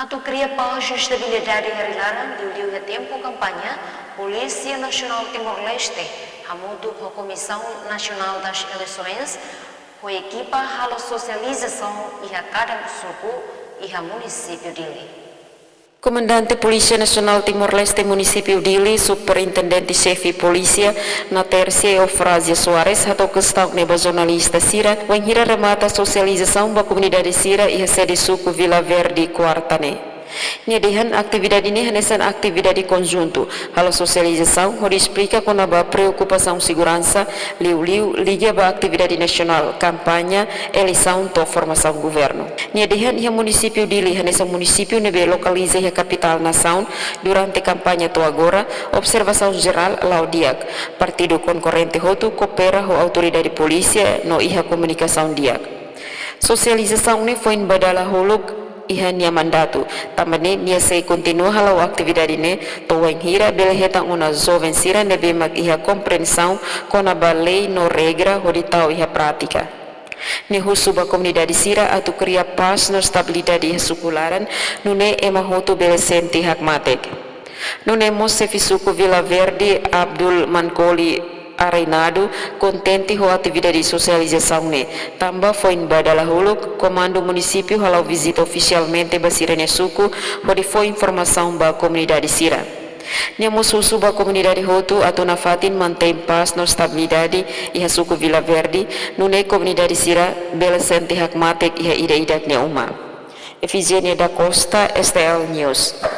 Atau cria para a sustentabilidade harilaran liu-liu ya tempo campanha Polícia Nacional Timor-Leste hamutu a Comissão Nacional das Eleições com equipa a socialização e a cada suku e a município dele. Comandante Polícia Nacional Timor-Leste Município Dili, Superintendente-Chefe Polícia, na Tercia Eufrásia Soares, atau questão neba jornalista Sira, wenghira remata socialização da comunidade Sira e a sede suku Vila Verde Quartane. Niadihan atividade ini hanesan atividade conjunto. Halo socialização, onde explica com a preocupação segurança, liu-liu, liga ba atividade nacional, campanha, eleição to formação governo. Niadihan ia município Dili hanesan município nebe localiza ia capital nação durante campanha to agora, observação geral laudiak. Partido concorrente hotu coopera ho autoridade polícia no iha comunicação diak. Socialização ini foi em badala holuk ihan nia mandato tamane nia se continua halau atividade ne to wenghira bele hetang una jovem sira nebe mag iha compreensão com a lei no regra hoditau iha prática ne husuba comunidade sira atu cria paz no estabilidade iha sukularan nune ema hotu bele senti hak matek nune mosefi suku Vila Verde Abdul Mankoli Areinado, contente com a atividade de socialização ne. Também foi em Badala Huluk, comando município halau visita oficialmente basirane suku, onde foi informação ba comunidade Sira. Nemo susu ba comunidade Hotu atau nafatin mantém paz no estabilidade iha suku Vila Verde, nune comunidade Sira bela senti hak matek iha ida-idak ne uma. Efigênia da Costa, STL News.